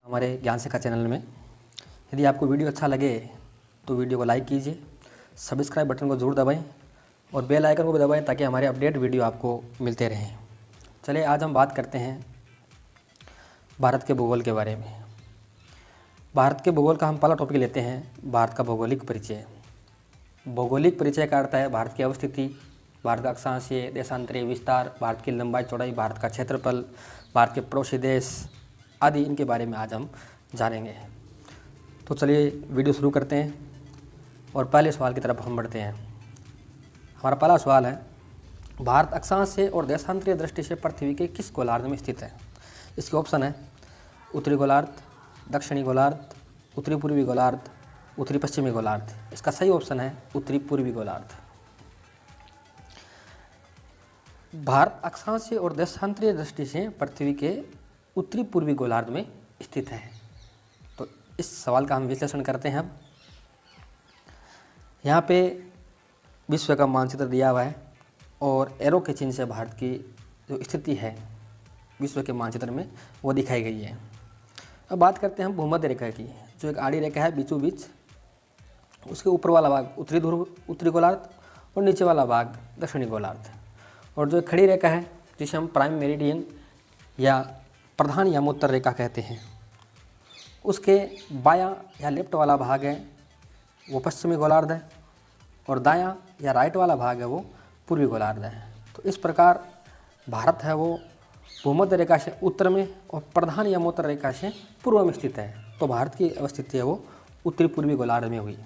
हमारे ज्ञान शिक्षा चैनल में। यदि आपको वीडियो अच्छा लगे तो वीडियो को लाइक कीजिए, सब्सक्राइब बटन को ज़रूर दबाएं और बेल आइकन को भी दबाएं ताकि हमारे अपडेट वीडियो आपको मिलते रहें। चलिए आज हम बात करते हैं भारत के भूगोल के बारे में। भारत के भूगोल का हम पहला टॉपिक लेते हैं, भारत का भौगोलिक परिचय। भौगोलिक परिचय का अर्थ है भारत की अवस्थिति, भारत का अक्षांशीय देशांतरीय विस्तार, भारत की लंबाई चौड़ाई, भारत का क्षेत्रफल, भारत के पड़ोसी देश आदि इनके बारे में आज हम जानेंगे। तो चलिए वीडियो शुरू करते हैं और पहले सवाल की तरफ हम बढ़ते हैं। हमारा पहला सवाल है, भारत अक्षांशीय और देशांतरीय दृष्टि से पृथ्वी के किस गोलार्ध में स्थित है? इसके ऑप्शन है उत्तरी गोलार्ध, दक्षिणी गोलार्ध, उत्तरी पूर्वी गोलार्ध, उत्तरी पश्चिमी गोलार्ध। इसका सही ऑप्शन है उत्तरी पूर्वी गोलार्ध। भारत अक्षांशीय और देशांतरीय दृष्टि से पृथ्वी के उत्तरी पूर्वी गोलार्ध में स्थित है। तो इस सवाल का हम विश्लेषण करते हैं। अब यहाँ पे विश्व का मानचित्र दिया हुआ है और एरो के चिन्ह से भारत की जो स्थिति है विश्व के मानचित्र में वो दिखाई गई है। अब बात करते हैं हम भूमध्य रेखा की, जो एक आड़ी रेखा है बीचों बीच, उसके ऊपर वाला भाग उत्तरी ध्रुव उत्तरी गोलार्ध और नीचे वाला भाग दक्षिणी गोलार्ध। और जो खड़ी रेखा है जिसे हम प्राइम मेरिडियन या प्रधान यामोत्तर रेखा कहते हैं, उसके बायां या लेफ्ट वाला भाग है वो पश्चिमी गोलार्ध है और दायां या राइट वाला भाग है वो पूर्वी गोलार्ध है। तो इस प्रकार भारत है वो भूमध्य रेखा से उत्तर में और प्रधान यामोत्तर रेखा से पूर्व में स्थित है। तो भारत की अवस्थिति है वो उत्तरी पूर्वी गोलार्ध में हुई।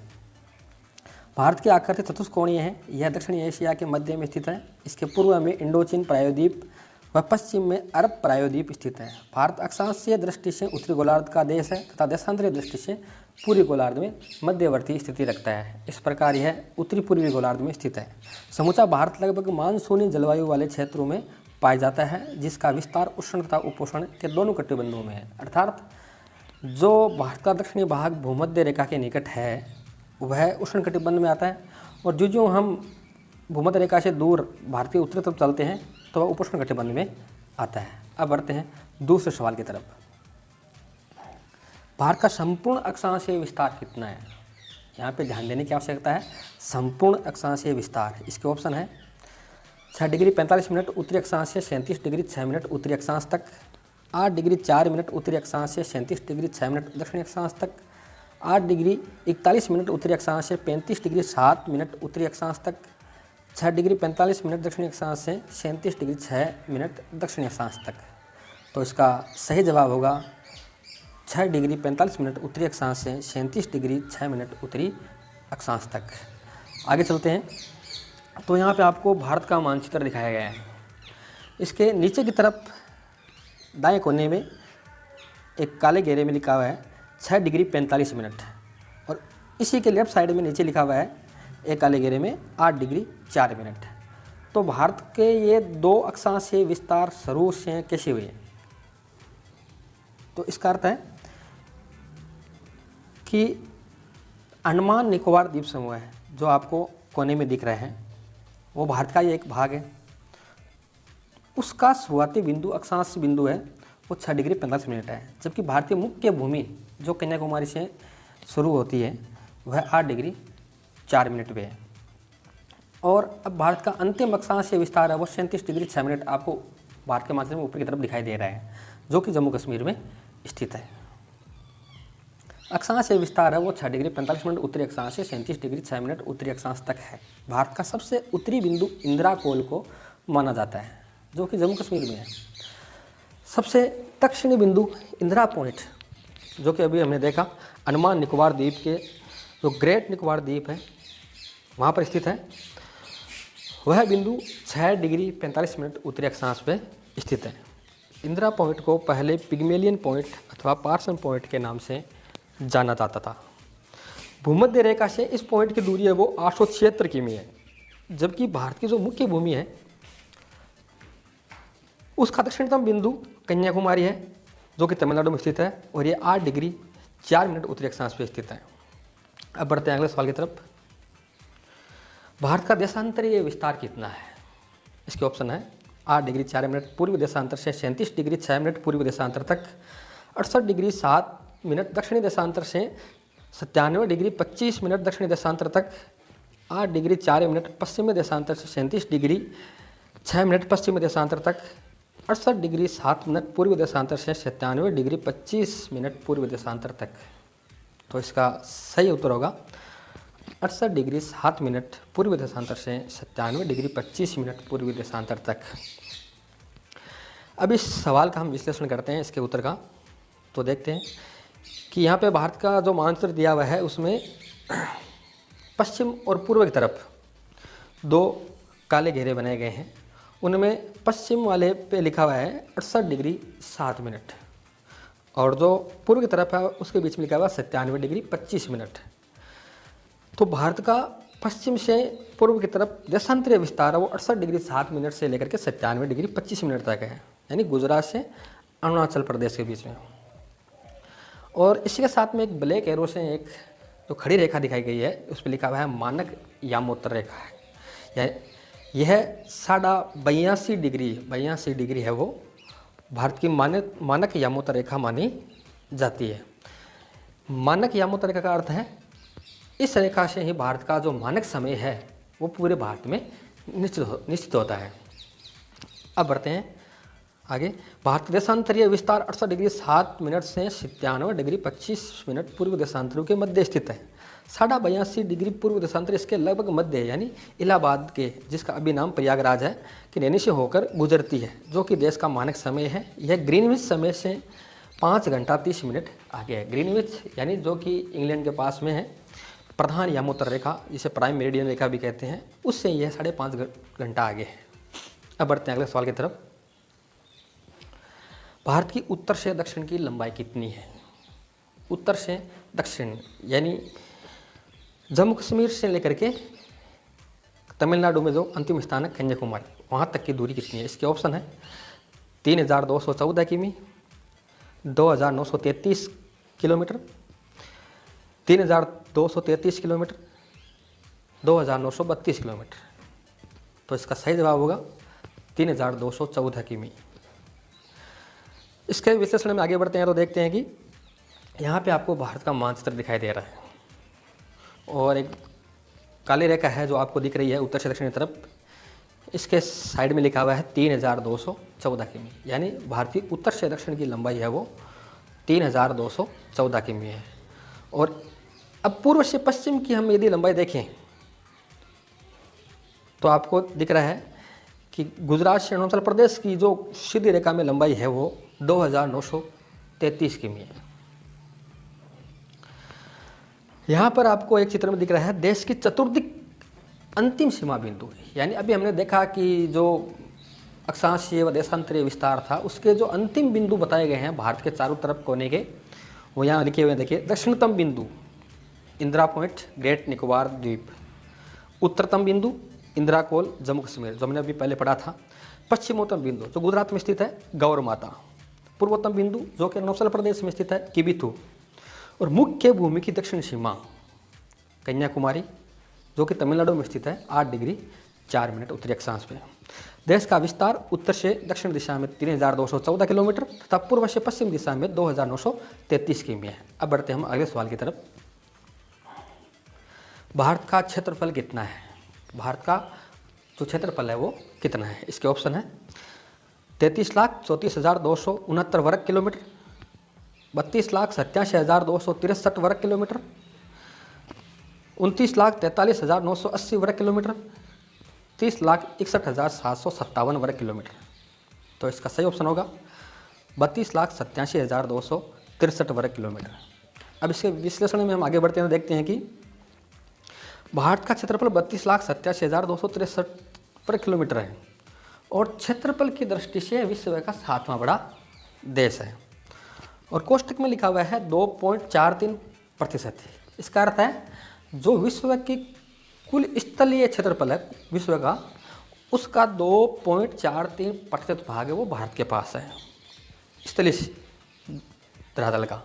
भारत की आकृति चतुष्कोणीय है। यह दक्षिणी एशिया के मध्य में स्थित है। इसके पूर्व में इंडोचीन प्रायद्वीप व पश्चिम में अरब प्रायद्वीप स्थित है। भारत अक्षांशीय दृष्टि से उत्तरी गोलार्ध का देश है तथा देशांतरीय दृष्टि से पूर्वी गोलार्ध में मध्यवर्ती स्थिति रखता है। इस प्रकार यह उत्तरी पूर्वी गोलार्ध में स्थित है। समूचा भारत लगभग मानसूनी जलवायु वाले क्षेत्रों में पाया जाता है, जिसका विस्तार उष्ण तथा उपोष्ण के दोनों कटिबंधों में है। अर्थात जो भारत का दक्षिणी भाग भूमध्य रेखा के निकट है वह उष्ण कटिबंध में आता है और जो हम भूमध्य रेखा से दूर भारत के उत्तरी तरफ चलते हैं तो वह उपोष्ण कटिबंध में आता है। अब बढ़ते हैं दूसरे सवाल की तरफ। भारत का संपूर्ण अक्षांशीय विस्तार कितना है? यहाँ पे ध्यान देने की आवश्यकता है। संपूर्ण अक्षांशीय विस्तार, इसके ऑप्शन है 6 डिग्री 45 मिनट उत्तरी अक्षांश से 37 डिग्री 6 मिनट उत्तरी अक्षांश तक, 8 डिग्री 4 मिनट उत्तरी अक्षांश से 37 डिग्री 6 मिनट दक्षिणी अक्षांश तक, 8 डिग्री 41 मिनट उत्तरी अक्षांश से 35 डिग्री 7 मिनट उत्तरी अक्षांश तक, 6 डिग्री 45 मिनट दक्षिणी अक्षांश से 37 डिग्री 6 मिनट दक्षिणी अक्षांश तक। तो इसका सही जवाब होगा 6 डिग्री 45 मिनट उत्तरी अक्षांश से 37 डिग्री 6 मिनट उत्तरी अक्षांश तक। आगे चलते हैं। तो यहाँ पे आपको भारत का मानचित्र दिखाया गया है। इसके नीचे की तरफ दाएं कोने में एक काले घेरे में लिखा हुआ है 6 डिग्री 45 मिनट और इसी के लेफ्ट साइड में नीचे लिखा हुआ है एक काले घेरे में 8 डिग्री 4 मिनट। तो भारत के ये दो अक्षांशीय विस्तार शुरू से कैसे हुए? तो इसका अर्थ है कि अंडमान निकोबार द्वीप समूह है जो आपको कोने में दिख रहे हैं, वो भारत का ही एक भाग है। उसका शुरुआती बिंदु अक्षांश बिंदु है वो 6 डिग्री 45 मिनट है, जबकि भारतीय मुख्य भूमि जो कन्याकुमारी से शुरू होती है वह 8 डिग्री 4 मिनट पे है। और अब भारत का अंतिम अक्षांशीय विस्तार है वो 37 डिग्री 6 मिनट आपको भारत के माध्यम में ऊपर की तरफ दिखाई दे रहा है, जो कि जम्मू कश्मीर में स्थित है। अक्षांशीय विस्तार है वो 6 डिग्री 45 मिनट उत्तरी अक्षांश से 37 डिग्री 6 मिनट उत्तरी अक्षांश तक है। भारत का सबसे उत्तरी बिंदु इंदिरा कोल को माना जाता है, जो कि जम्मू कश्मीर में है। सबसे दक्षिणी बिंदु इंदिरा पॉइंट, जो कि अभी हमने देखा अंडमान निकोबार द्वीप के जो ग्रेट निकोबार द्वीप है वहाँ पर स्थित है, वह बिंदु 6 डिग्री 45 मिनट उत्तरी अक्षांश पे स्थित है। इंदिरा पॉइंट को पहले पिग्मेलियन पॉइंट अथवा पार्सन पॉइंट के नाम से जाना जाता था। भूमध्य रेखा से इस पॉइंट की दूरी है वो 876 किमी है, जबकि भारत की जो मुख्य भूमि है उसका दक्षिणतम बिंदु कन्याकुमारी है, जो कि तमिलनाडु में स्थित है और ये 8 डिग्री 4 मिनट उत्तरी अक्षांश पे स्थित है। अब बढ़ते हैं अगले सवाल की तरफ। भारत का देशांतरीय विस्तार कितना है? इसके ऑप्शन है 8 डिग्री 4 मिनट पूर्वी देशांतर से 37 डिग्री 6 मिनट पूर्वी देशांतर तक, 68 डिग्री 7 मिनट दक्षिणी देशांतर से 97 डिग्री 25 मिनट दक्षिणी देशांतर तक, 8 डिग्री 4 मिनट पश्चिमी देशांतर से 37 डिग्री 6 मिनट पश्चिमी देशांतर तक, 68 डिग्री 7 मिनट पूर्वी देशांतर से 97 डिग्री 25 मिनट पूर्वी देशांतर तक। तो इसका सही उत्तर होगा 68 डिग्री 7 मिनट पूर्वी देशांतर से 97 डिग्री 25 मिनट पूर्वी देशांतर तक। अब इस सवाल का हम विश्लेषण करते हैं, इसके उत्तर का। तो देखते हैं कि यहाँ पे भारत का जो मानचित्र दिया हुआ है उसमें पश्चिम और पूर्व की तरफ 2 काले घेरे बनाए गए हैं। उनमें पश्चिम वाले पे लिखा हुआ है 68 डिग्री 7 मिनट, और जो पूर्व की तरफ है उसके बीच में लिखा हुआ 97 डिग्री 25 मिनट। तो भारत का पश्चिम से पूर्व की तरफ देशांतरीय विस्तार है वो 68 डिग्री 7 मिनट से लेकर के 97 डिग्री 25 मिनट तक है, यानी गुजरात से अरुणाचल प्रदेश के बीच में। और इसी के साथ में एक ब्लैक एरो से एक जो खड़ी रेखा दिखाई गई है उस पर लिखा हुआ है मानक यामोत्तर रेखा है। यह 82.5 डिग्री है, वो भारत की मानक यामोत्तर रेखा मानी जाती है। मानक यामोत्तर रेखा का अर्थ है इस रेखा से ही भारत का जो मानक समय है वो पूरे भारत में निश्चित होता है। अब बढ़ते हैं आगे। भारत देशांतरीय विस्तार 68 डिग्री 7 मिनट से 97 डिग्री 25 मिनट पूर्व देशांतरों के मध्य स्थित है। 82.5 डिग्री पूर्व देशांतर इसके लगभग मध्य है, यानी इलाहाबाद के, जिसका अभी नाम प्रयागराज है, कि नैनी से होकर गुजरती है, जो कि देश का मानक समय है। यह ग्रीनविच समय से 5 घंटा 30 मिनट आगे है। ग्रीनविच यानी जो कि इंग्लैंड के पास में है, प्रधान यामोत्तर रेखा जिसे प्राइम मेरिडियन रेखा भी कहते हैं, उससे यह 5.5 घंटा आगे है। अब बढ़ते हैं अगले सवाल की तरफ। भारत की उत्तर से दक्षिण की लंबाई कितनी है? उत्तर से दक्षिण यानी जम्मू कश्मीर से लेकर के तमिलनाडु में जो अंतिम स्थान है कन्याकुमारी, वहाँ तक की दूरी कितनी है? इसके ऑप्शन है 3214 किमी, 2933 किलोमीटर, 3233 किलोमीटर, 2932 किलोमीटर। तो इसका सही जवाब होगा 3214 किमी। इसके विश्लेषण में आगे बढ़ते हैं तो देखते हैं कि यहाँ पे आपको भारत का मानचित्र दिखाई दे रहा है और एक काली रेखा है जो आपको दिख रही है उत्तर से दक्षिण की तरफ। इसके साइड में लिखा हुआ है 3214 किमी, यानी भारत की उत्तर से दक्षिण की लंबाई है वो 3214 किमी है। और अब पूर्व से पश्चिम की हम यदि लंबाई देखें तो आपको दिख रहा है कि गुजरात से अरुणाचल प्रदेश की जो सीधी रेखा में लंबाई है वो 2933 किमी है। यहाँ पर आपको एक चित्र में दिख रहा है देश की चतुर्दिक अंतिम सीमा बिंदु, यानी अभी हमने देखा कि जो अक्षांशीय व देशांतरीय विस्तार था उसके जो अंतिम बिंदु बताए गए हैं भारत के चारों तरफ कोने के, वो यहाँ लिखे हुए हैं। देखिए, दक्षिणतम बिंदु इंदिरा पॉइंट ग्रेट निकोबार द्वीप, उत्तरतम बिंदु इंदिरा कोल जम्मू कश्मीर जो हमने अभी पहले पढ़ा था, पश्चिमोत्तम बिंदु जो गुजरात में स्थित है गौर माता, पूर्वोत्तम बिंदु जो कि अरुणाचल प्रदेश में स्थित है किबिथु, और मुख्य भूमि की दक्षिण सीमा कन्याकुमारी जो कि तमिलनाडु में स्थित है 8 डिग्री 4 मिनट उत्तरी अक्षांश पे। देश का विस्तार उत्तर से दक्षिण दिशा में 3214 किलोमीटर तथा पूर्व से पश्चिम दिशा में 2933 किमी है। अब बढ़ते हैं हम अगले सवाल की तरफ। भारत का क्षेत्रफल कितना है? भारत का जो क्षेत्रफल है वो कितना है? इसके ऑप्शन है 33,34,269 वर्ग किलोमीटर, 32,87,263 वर्ग किलोमीटर, 29,43,980 वर्ग किलोमीटर, 30,61,757 वर्ग किलोमीटर। तो इसका सही ऑप्शन होगा 32,87,263 वर्ग किलोमीटर। अब इसके विश्लेषण में हम आगे बढ़ते हैं तो देखते हैं कि भारत का क्षेत्रफल 32,87,263 वर्ग किलोमीटर है और क्षेत्रफल की दृष्टि से विश्व का 7वां बड़ा देश है। और कोष्टक में लिखा हुआ है 2.43%। इसका अर्थ है जो विश्व की कुल स्थलीय क्षेत्रफल है विश्व का, उसका 2.43% भाग है वो भारत के पास है, स्थलीय धरातल का।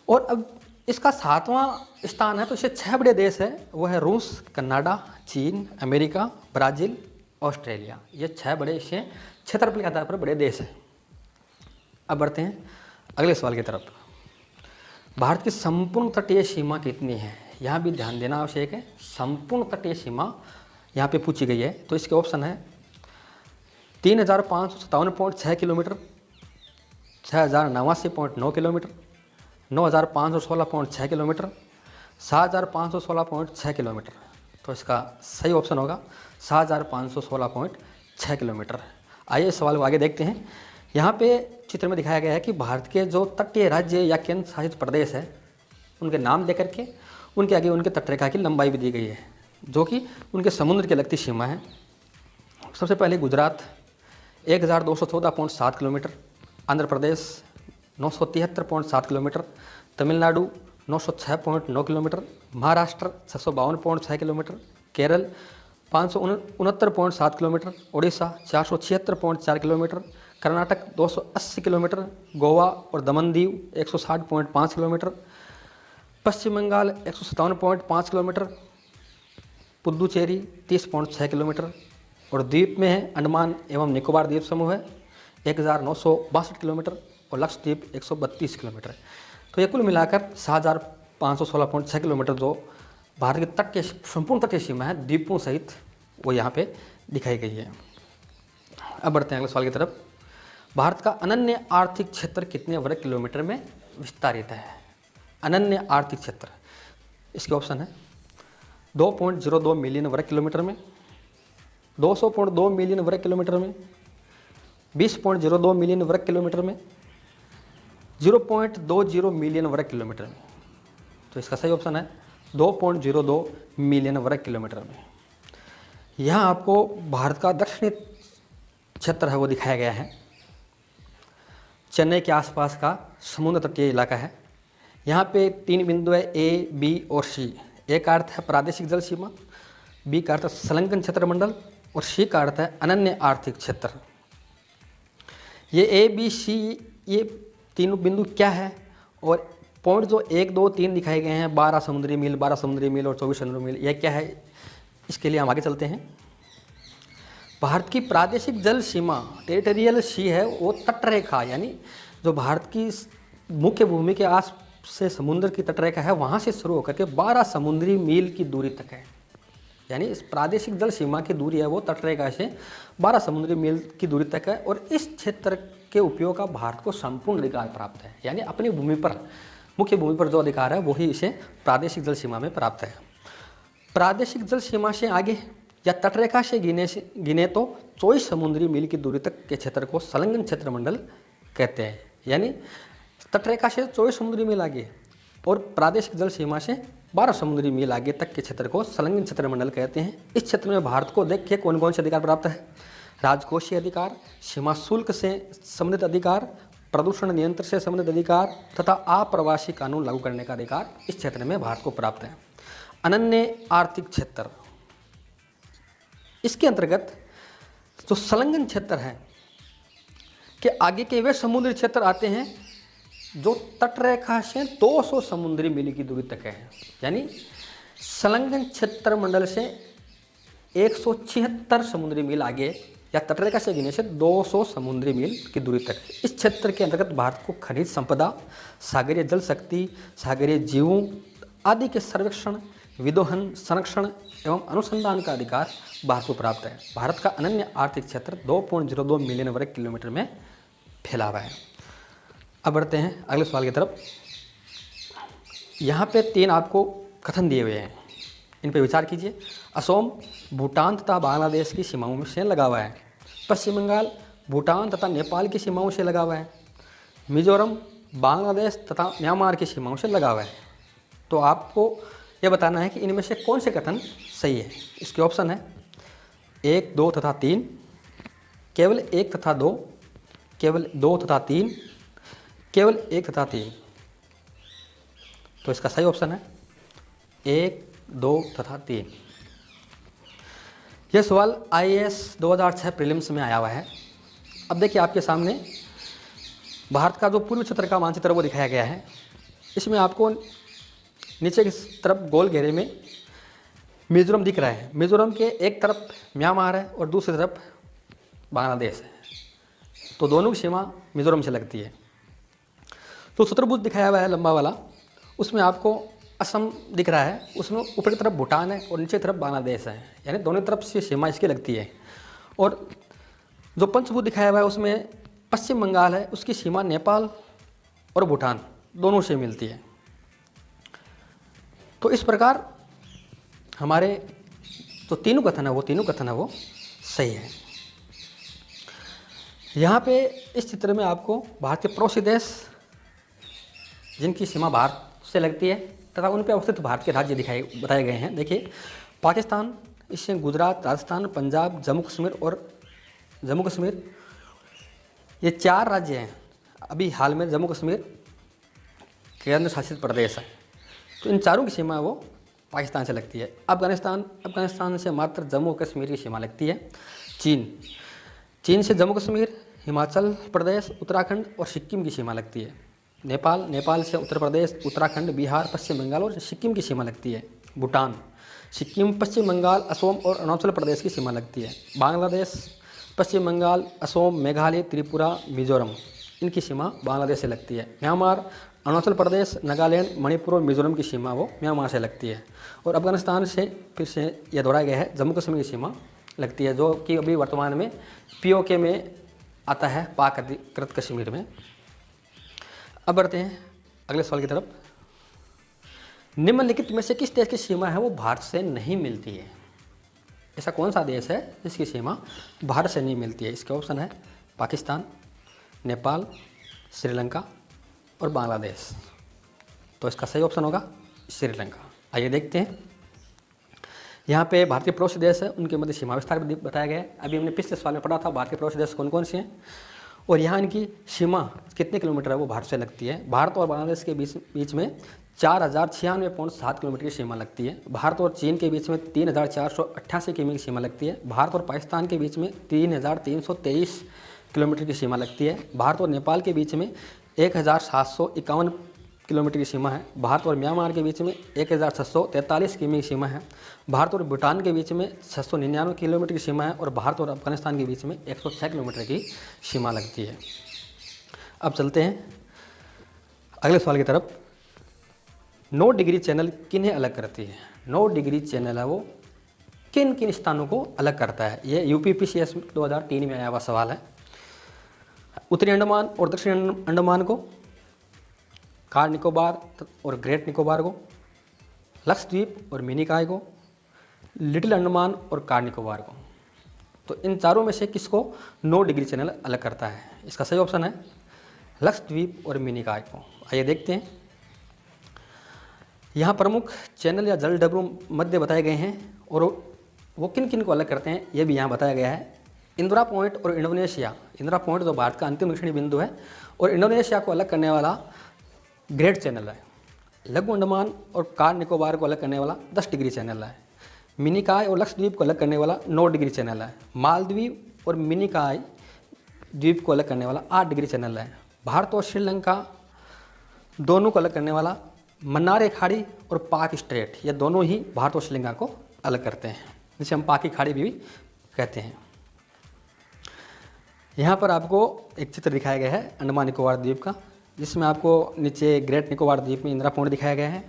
और अब इसका 7वां स्थान है, तो इसे 6 बड़े देश है, वो है रूस, कनाडा, चीन, अमेरिका, ब्राज़ील, ऑस्ट्रेलिया। ये 6 बड़े इसे क्षेत्रफल के आधार पर बड़े देश हैं। अब बढ़ते हैं अगले सवाल की तरफ। भारत की संपूर्ण तटीय सीमा कितनी है? यहाँ भी ध्यान देना आवश्यक है। संपूर्ण तटीय सीमा यहाँ पे पूछी गई है, तो इसके ऑप्शन है 3557.6 किलोमीटर, 6089.9 किलोमीटर, 9516.6 किलोमीटर, 6516.6 किलोमीटर। तो इसका सही ऑप्शन होगा 6516.6 किलोमीटर। आइए इस सवाल को आगे देखते हैं। यहाँ पे चित्र में दिखाया गया है कि भारत के जो तटीय राज्य या केंद्र शासित प्रदेश है उनके नाम दे करके उनके आगे उनके तटरेखा की लंबाई भी दी गई है, जो कि उनके समुद्र की लगती सीमा है। सबसे पहले Gujarat 1214.7 kilometre, Andhra Pradesh 973.7 kilometre, Tamil Nadu 906.9 kilometre, Maharashtra 652.6 kilometre, Kerala 569.7 kilometre, Orissa 476.4 kilometre, Karnataka 280 kilometre, Goa और दमन दीव 160.5 किलोमीटर, पश्चिम बंगाल 157.5 किलोमीटर, पुद्दुचेरी 30.6 किलोमीटर और द्वीप में है अंडमान एवं निकोबार द्वीप समूह है 1962 किलोमीटर और लक्षद्वीप 132 किलोमीटर। तो ये कुल मिलाकर 6516.6 किलोमीटर जो भारत की तटीय संपूर्ण तटीय सीमा है द्वीपों सहित वो यहाँ पे दिखाई गई है। अब बढ़ते हैं अगले सवाल की तरफ। भारत का अनन्य आर्थिक क्षेत्र कितने वर्ग किलोमीटर में विस्तारित है? अनन्य आर्थिक क्षेत्र, इसके ऑप्शन है 2.02 मिलियन वर्ग किलोमीटर में, 200.2 मिलियन वर्ग किलोमीटर में, 20.02 मिलियन वर्ग किलोमीटर में, 0.20 मिलियन वर्ग किलोमीटर में। तो इसका सही ऑप्शन है 2.02 मिलियन वर्ग किलोमीटर में। यहाँ आपको भारत का दक्षिणी क्षेत्र है वो दिखाया गया है। चेन्नई के आसपास का समुद्र तटीय इलाका है। यहाँ पे 3 बिंदु है ए, बी और सी। ए का अर्थ है प्रादेशिक जल सीमा, बी का अर्थ है संलग्न क्षेत्र मंडल और सी का अर्थ है अनन्य आर्थिक क्षेत्र। ये ए, बी, सी ये तीनों बिंदु क्या है और पॉइंट जो 1, 2, 3 दिखाए गए हैं 12 समुद्री मील, 12 समुद्री मील और 24 समुद्री मील, यह क्या है? इसके लिए हम आगे चलते हैं। भारत की प्रादेशिक जल सीमा टेरिटोरियल सी है वो तटरेखा, यानी जो भारत की मुख्य भूमि के आस से समुद्र की तटरेखा है वहाँ से शुरू होकर के 12 समुद्री मील की दूरी तक है। यानी इस प्रादेशिक जल सीमा की दूरी है वो तटरेखा से 12 समुद्री मील की दूरी तक है और इस क्षेत्र के उपयोग का भारत को संपूर्ण अधिकार प्राप्त है। यानी अपनी भूमि पर, मुख्य भूमि पर जो अधिकार है वही इसे प्रादेशिक जल सीमा में प्राप्त है। प्रादेशिक जल सीमा से आगे या तटरेखा से गिने तो 24 समुद्री मील की दूरी तक के क्षेत्र को संलग्न क्षेत्र मंडल कहते हैं। यानी तटरेखा से 24 समुद्री मील आगे और प्रादेशिक जल सीमा से 12 समुद्री मील आगे तक के क्षेत्र को संलग्न क्षेत्र मंडल कहते हैं। इस क्षेत्र में भारत को देखिए कौन कौन से अधिकार प्राप्त है। राजकोषीय अधिकार, सीमा शुल्क से संबंधित अधिकार, प्रदूषण नियंत्रण से संबंधित अधिकार तथा अप्रवासी कानून लागू करने का अधिकार इस क्षेत्र में भारत को प्राप्त है। अनन्य आर्थिक क्षेत्र, इसके अंतर्गत जो संलग्न क्षेत्र है के आगे के वे समुद्री क्षेत्र आते हैं जो तटरेखा से 200 समुद्री मील की दूरी तक है। यानी संलग्न क्षेत्र मंडल से 176 समुद्री मील आगे या तटरेखा से गिने से 200 समुद्री मील की दूरी तक। इस क्षेत्र के अंतर्गत भारत को खनिज संपदा, सागरीय जल शक्ति, सागरीय जीवों आदि के सर्वेक्षण, विदोहन, संरक्षण एवं अनुसंधान का अधिकार भारत को प्राप्त है। भारत का अनन्य आर्थिक क्षेत्र 2.02 मिलियन वर्ग किलोमीटर में फैला हुआ है। अब बढ़ते हैं अगले सवाल की तरफ। यहाँ पे 3 आपको कथन दिए हुए हैं, इन पे विचार कीजिए। असम भूटान तथा बांग्लादेश की सीमाओं से लगा हुआ है। पश्चिम बंगाल भूटान तथा नेपाल की सीमाओं से लगा हुआ है। मिजोरम बांग्लादेश तथा म्यांमार की सीमाओं से लगा हुआ है। तो आपको यह बताना है कि इनमें से कौन से कथन सही है। इसके ऑप्शन है 1, 2 तथा 3, केवल 1 तथा 2, केवल 2 तथा 3, केवल 1 तथा 3। तो इसका सही ऑप्शन है 1, 2 तथा 3। यह सवाल IAS 2006 प्रीलिम्स में आया हुआ है। अब देखिए आपके सामने भारत का जो पूर्वी क्षेत्र का मानचित्र वो दिखाया गया है। इसमें आपको नीचे की तरफ गोल घेरे में मिजोरम दिख रहा है। मिजोरम के एक तरफ म्यांमार है और दूसरी तरफ बांग्लादेश है। तो दोनों की सीमा मिजोरम से लगती है। तो चतुर्भुज दिखाया हुआ है लंबा वाला, उसमें आपको असम दिख रहा है, उसमें ऊपर की तरफ भूटान है और नीचे की तरफ बांग्लादेश है, यानी दोनों तरफ से सीमा इसकी लगती है। और जो पंचभूत दिखाया हुआ है उसमें पश्चिम बंगाल है, उसकी सीमा नेपाल और भूटान दोनों से मिलती है। तो इस प्रकार हमारे जो तीनों कथन है वो सही है। यहाँ पे इस चित्र में आपको भारत के पड़ोसी देश जिनकी सीमा भारत से लगती है तथा उन पर अवस्थित भारत के राज्य बताए गए हैं। देखिए, पाकिस्तान, इससे गुजरात, राजस्थान, पंजाब, जम्मू कश्मीर ये 4 राज्य हैं। अभी हाल में जम्मू कश्मीर केंद्र शासित प्रदेश है, तो इन चारों की सीमा वो पाकिस्तान से लगती है। अफगानिस्तान से मात्र जम्मू कश्मीर की सीमा लगती है। चीन से जम्मू कश्मीर, हिमाचल प्रदेश, उत्तराखंड और सिक्किम की सीमा लगती है। नेपाल से उत्तर प्रदेश, उत्तराखंड, बिहार, पश्चिम बंगाल और सिक्किम की सीमा लगती है। भूटान, सिक्किम, पश्चिम बंगाल, असम और अरुणाचल प्रदेश की सीमा लगती है। बांग्लादेश, पश्चिम बंगाल, असम, मेघालय, त्रिपुरा, मिजोरम, इनकी सीमा बांग्लादेश से लगती है। म्यांमार, अरुणाचल प्रदेश, नागालैंड, मणिपुर और मिजोरम की सीमा वो म्यांमार से लगती है। और अफगानिस्तान से फिर से यह दोहराया गया है, जम्मू कश्मीर की सीमा लगती है, जो कि अभी वर्तमान में POK में आता है, पाक अधिकृत कश्मीर में। अब बढ़ते हैं अगले सवाल की तरफ। निम्नलिखित में से किस देश की सीमा है वो भारत से नहीं मिलती है? ऐसा कौन सा देश है जिसकी सीमा भारत से नहीं मिलती है? इसके ऑप्शन है पाकिस्तान, नेपाल, श्रीलंका और बांग्लादेश। तो इसका सही ऑप्शन होगा श्रीलंका। आइए देखते हैं। यहाँ पे भारतीय पड़ोसी देश है, उनके मध्य सीमा विस्तार भी बताया गया है। अभी हमने पिछले सवाल में पढ़ा था भारतीय पड़ोसी देश कौन कौन से हैं और यहाँ इनकी सीमा कितने किलोमीटर है वो भारत से लगती है। भारत और बांग्लादेश के बीच में 4096.7 किलोमीटर की सीमा लगती है। भारत और चीन के बीच में 3488 किमी की सीमा लगती है। भारत और पाकिस्तान के बीच में 3323 किलोमीटर की सीमा लगती है। भारत और नेपाल के बीच में 1751 किलोमीटर की सीमा है। भारत और म्यांमार के बीच में 1643 किमी की सीमा है। भारत और भूटान के बीच में 699 किलोमीटर की सीमा है और भारत और अफगानिस्तान के बीच में 106 किलोमीटर की सीमा लगती है। अब चलते हैं अगले सवाल की तरफ। 9 डिग्री चैनल किन्हें अलग करती है? 9 डिग्री चैनल है वो किन किन स्थानों को अलग करता है? ये UPPCS 2003 में आया हुआ सवाल है। उत्तरी अंडमान और दक्षिणी अंडमान को, कार निकोबार और ग्रेट निकोबार को, लक्षद्वीप और मिनिकॉय को, लिटिल अंडमान और कार निकोबार को। तो इन चारों में से किसको 9 डिग्री चैनल अलग करता है? इसका सही ऑप्शन है लक्षद्वीप और मिनिकॉय को। आइए देखते हैं। यहाँ प्रमुख चैनल या जल डबरू मध्य बताए गए हैं और वो किन किन को अलग करते हैं ये भी यहाँ बताया गया है। इंदिरा पॉइंट और इंडोनेशिया, इंदिरा पॉइंट जो भारत का अंतिम दक्षिणी बिंदु है और इंडोनेशिया को अलग करने वाला ग्रेट चैनल है। लघु अंडमान और कार निकोबार को अलग करने वाला 10 डिग्री चैनल है। मिनिकॉय और लक्षद्वीप को अलग करने वाला 9 डिग्री चैनल है। मालदीव और मिनिकॉय द्वीप को अलग करने वाला 8 डिग्री चैनल है। भारत और श्रीलंका दोनों को अलग करने वाला मन्नार खाड़ी और पाक स्ट्रेट, ये दोनों ही भारत और श्रीलंका को अलग करते हैं, जिसे हम पाक की खाड़ी भी कहते हैं। यहाँ पर आपको एक चित्र दिखाया गया है अंडमान निकोबार द्वीप का, जिसमें आपको नीचे ग्रेट निकोबार द्वीप में इंदिरा पॉइंट दिखाया गया है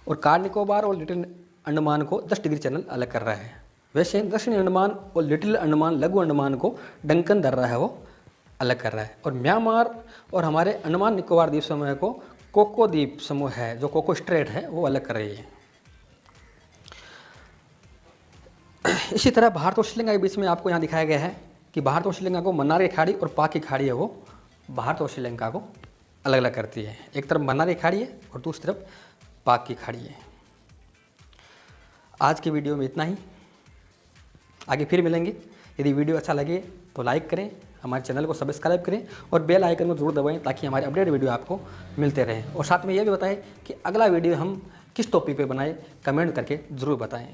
और कार निकोबार और लिटिल अंडमान को 10 डिग्री चैनल अलग कर रहा है। वैसे दक्षिणी अंडमान और लिटिल अंडमान, लघु अंडमान को डंकन दर्रा है वो अलग कर रहा है। और म्यांमार और हमारे अंडमान निकोबार द्वीप समूह को कोको द्वीप समूह है, जो कोको स्ट्रेट है, वो अलग कर रही है। इसी तरह भारत और श्रीलंका के बीच में आपको यहाँ दिखाया गया है कि भारत और श्रीलंका को मन्नार की खाड़ी और पाक की खाड़ी है वो भारत और श्रीलंका को अलग अलग करती है। एक तरफ मन्नार की खाड़ी है और दूसरी तरफ पाक की खाड़ी है। आज की वीडियो में इतना ही, आगे फिर मिलेंगे। यदि वीडियो अच्छा लगे तो लाइक करें, हमारे चैनल को सब्सक्राइब करें और बेल आइकन को जरूर दबाएं ताकि हमारे अपडेट वीडियो आपको मिलते रहें। और साथ में ये भी बताएं कि अगला वीडियो हम किस टॉपिक पे बनाएं, कमेंट करके ज़रूर बताएं।